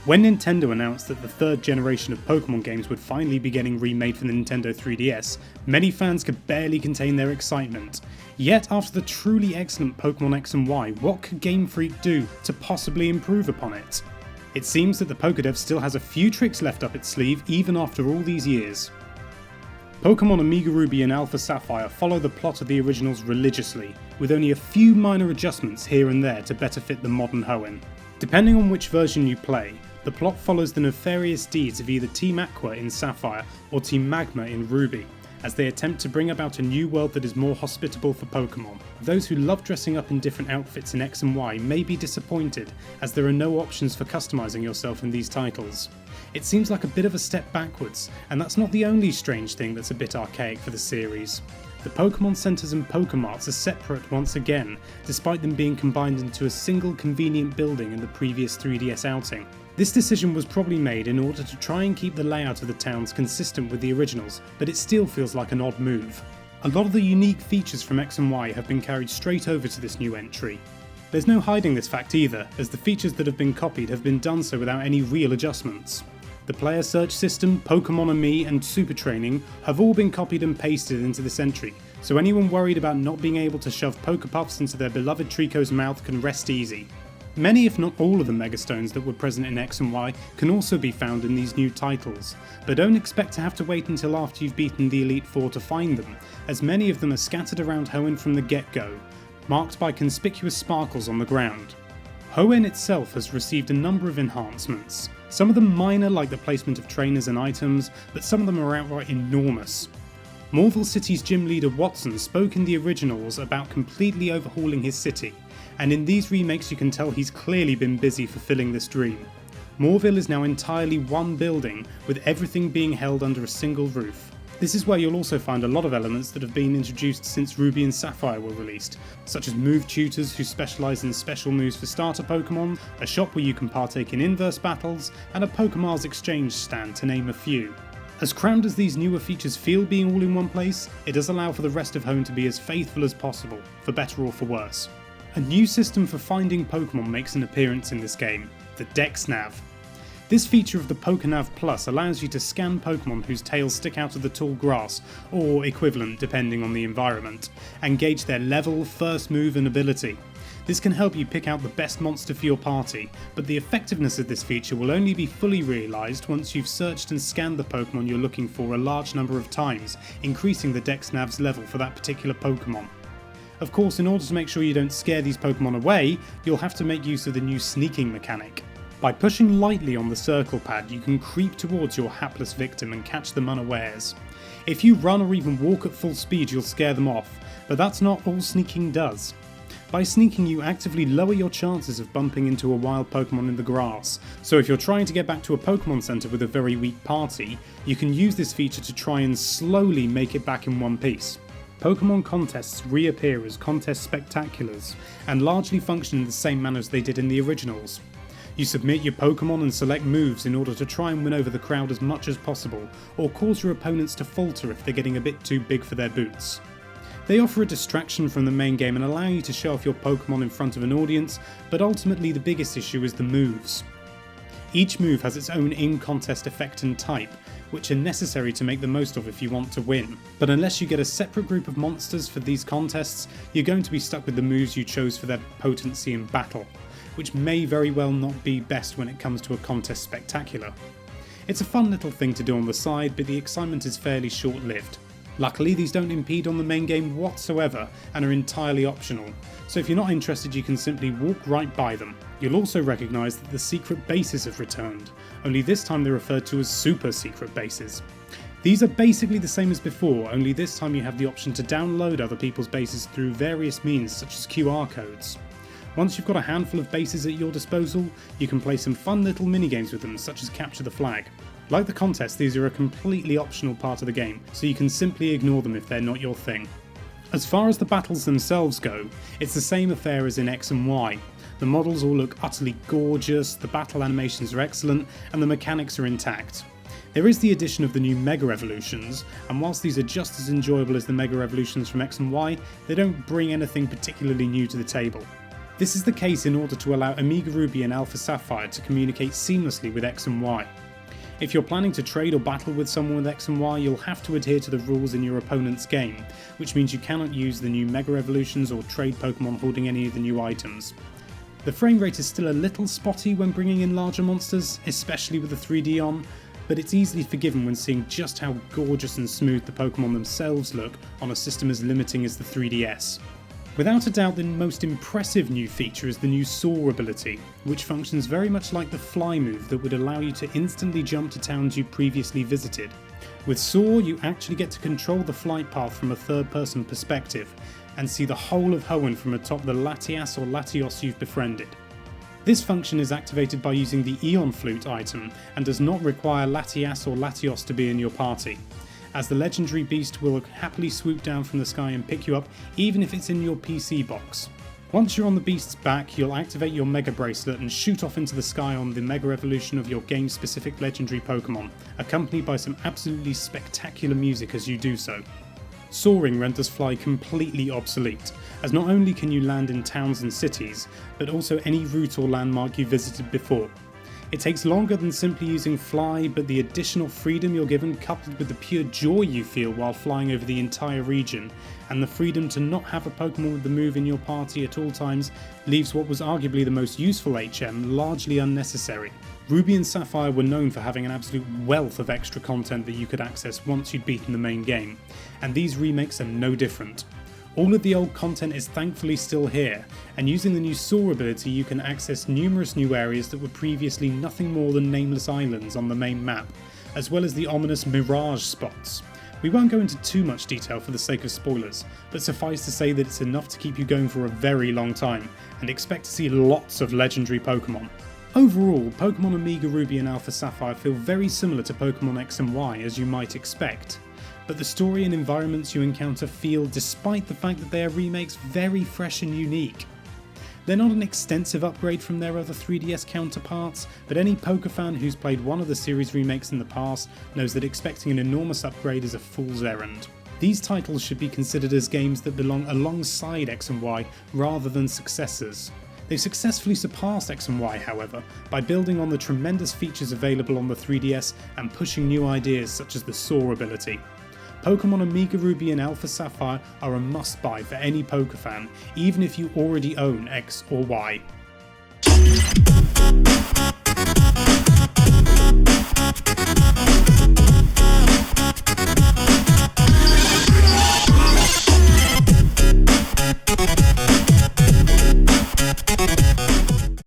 When Nintendo announced that the third generation of Pokémon games would finally be getting remade for the Nintendo 3DS, many fans could barely contain their excitement. Yet after the truly excellent Pokémon X and Y, what could Game Freak do to possibly improve upon it? It seems that the Pokédev still has a few tricks left up its sleeve even after all these years. Pokémon Omega Ruby and Alpha Sapphire follow the plot of the originals religiously, with only a few minor adjustments here and there to better fit the modern Hoenn. Depending on which version you play, the plot follows the nefarious deeds of either Team Aqua in Sapphire or Team Magma in Ruby, as they attempt to bring about a new world that is more hospitable for Pokémon. Those who love dressing up in different outfits in X and Y may be disappointed, as there are no options for customizing yourself in these titles. It seems like a bit of a step backwards, and that's not the only strange thing that's a bit archaic for the series. The Pokémon Centres and Pokemarts are separate once again, despite them being combined into a single convenient building in the previous 3DS outing. This decision was probably made in order to try and keep the layout of the towns consistent with the originals, but it still feels like an odd move. A lot of the unique features from X and Y have been carried straight over to this new entry. There's no hiding this fact either, as the features that have been copied have been done so without any real adjustments. The player search system, Pokémon Me and Super Training have all been copied and pasted into this entry, so anyone worried about not being able to shove Pokepuffs into their beloved Trico's mouth can rest easy. Many if not all of the Megastones that were present in X and Y can also be found in these new titles, but don't expect to have to wait until after you've beaten the Elite Four to find them, as many of them are scattered around Hoenn from the get-go, marked by conspicuous sparkles on the ground. Hoenn itself has received a number of enhancements, some of them minor like the placement of trainers and items, but some of them are outright enormous. Morville City's gym leader Watson spoke in the originals about completely overhauling his city, and in these remakes you can tell he's clearly been busy fulfilling this dream. Morville is now entirely one building, with everything being held under a single roof. This is where you'll also find a lot of elements that have been introduced since Ruby and Sapphire were released, such as move tutors who specialise in special moves for starter Pokémon, a shop where you can partake in inverse battles, and a Pokémon exchange stand to name a few. As crammed as these newer features feel being all in one place, it does allow for the rest of Hoenn to be as faithful as possible, for better or for worse. A new system for finding Pokémon makes an appearance in this game, the Dexnav. This feature of the Pokénav Plus allows you to scan Pokémon whose tails stick out of the tall grass, or equivalent depending on the environment, and gauge their level, first move and ability. This can help you pick out the best monster for your party, but the effectiveness of this feature will only be fully realised once you've searched and scanned the Pokémon you're looking for a large number of times, increasing the Dexnav's level for that particular Pokémon. Of course, in order to make sure you don't scare these Pokémon away, you'll have to make use of the new sneaking mechanic. By pushing lightly on the circle pad, you can creep towards your hapless victim and catch them unawares. If you run or even walk at full speed, you'll scare them off, but that's not all sneaking does. By sneaking, you actively lower your chances of bumping into a wild Pokémon in the grass, so if you're trying to get back to a Pokémon Center with a very weak party, you can use this feature to try and slowly make it back in one piece. Pokémon contests reappear as contest spectaculars, and largely function in the same manner as they did in the originals. You submit your Pokémon and select moves in order to try and win over the crowd as much as possible, or cause your opponents to falter if they're getting a bit too big for their boots. They offer a distraction from the main game and allow you to show off your Pokémon in front of an audience, but ultimately the biggest issue is the moves. Each move has its own in-contest effect and type, which are necessary to make the most of if you want to win. But unless you get a separate group of monsters for these contests, you're going to be stuck with the moves you chose for their potency in battle, which may very well not be best when it comes to a contest spectacular. It's a fun little thing to do on the side, but the excitement is fairly short-lived. Luckily, these don't impede on the main game whatsoever and are entirely optional, so if you're not interested you can simply walk right by them. You'll also recognise that the secret bases have returned, only this time they're referred to as super secret bases. These are basically the same as before, only this time you have the option to download other people's bases through various means such as QR codes. Once you've got a handful of bases at your disposal, you can play some fun little minigames with them such as Capture the Flag. Like the contest, these are a completely optional part of the game, so you can simply ignore them if they're not your thing. As far as the battles themselves go, it's the same affair as in X and Y. The models all look utterly gorgeous, the battle animations are excellent, and the mechanics are intact. There is the addition of the new Mega Evolutions, and whilst these are just as enjoyable as the Mega Evolutions from X and Y, they don't bring anything particularly new to the table. This is the case in order to allow Omega Ruby and Alpha Sapphire to communicate seamlessly with X and Y. If you're planning to trade or battle with someone with X and Y, you'll have to adhere to the rules in your opponent's game, which means you cannot use the new Mega Evolutions or trade Pokemon holding any of the new items. The frame rate is still a little spotty when bringing in larger monsters, especially with the 3D on, but it's easily forgiven when seeing just how gorgeous and smooth the Pokemon themselves look on a system as limiting as the 3DS. Without a doubt, the most impressive new feature is the new Soar ability, which functions very much like the fly move that would allow you to instantly jump to towns you previously visited. With Soar, you actually get to control the flight path from a third-person perspective, and see the whole of Hoenn from atop the Latias or Latios you've befriended. This function is activated by using the Eon Flute item, and does not require Latias or Latios to be in your party, as the legendary beast will happily swoop down from the sky and pick you up even if it's in your PC box. Once you're on the beast's back, you'll activate your Mega Bracelet and shoot off into the sky on the Mega Evolution of your game-specific legendary Pokemon, accompanied by some absolutely spectacular music as you do so. Soaring renders fly completely obsolete, as not only can you land in towns and cities, but also any route or landmark you visited before. It takes longer than simply using fly, but the additional freedom you're given, coupled with the pure joy you feel while flying over the entire region, and the freedom to not have a Pokemon with the move in your party at all times, leaves what was arguably the most useful HM largely unnecessary. Ruby and Sapphire were known for having an absolute wealth of extra content that you could access once you'd beaten the main game, and these remakes are no different. All of the old content is thankfully still here, and using the new Soar ability you can access numerous new areas that were previously nothing more than nameless islands on the main map, as well as the ominous mirage spots. We won't go into too much detail for the sake of spoilers, but suffice to say that it's enough to keep you going for a very long time, and expect to see lots of legendary Pokemon. Overall, Pokemon Omega Ruby and Alpha Sapphire feel very similar to Pokemon X and Y as you might expect, but the story and environments you encounter feel, despite the fact that they are remakes, very fresh and unique. They're not an extensive upgrade from their other 3DS counterparts, but any Poké fan who's played one of the series remakes in the past knows that expecting an enormous upgrade is a fool's errand. These titles should be considered as games that belong alongside X and Y rather than successors. They've successfully surpassed X and Y, however, by building on the tremendous features available on the 3DS and pushing new ideas such as the Soar ability. Pokemon Omega Ruby and Alpha Sapphire are a must-buy for any Poké fan, even if you already own X or Y.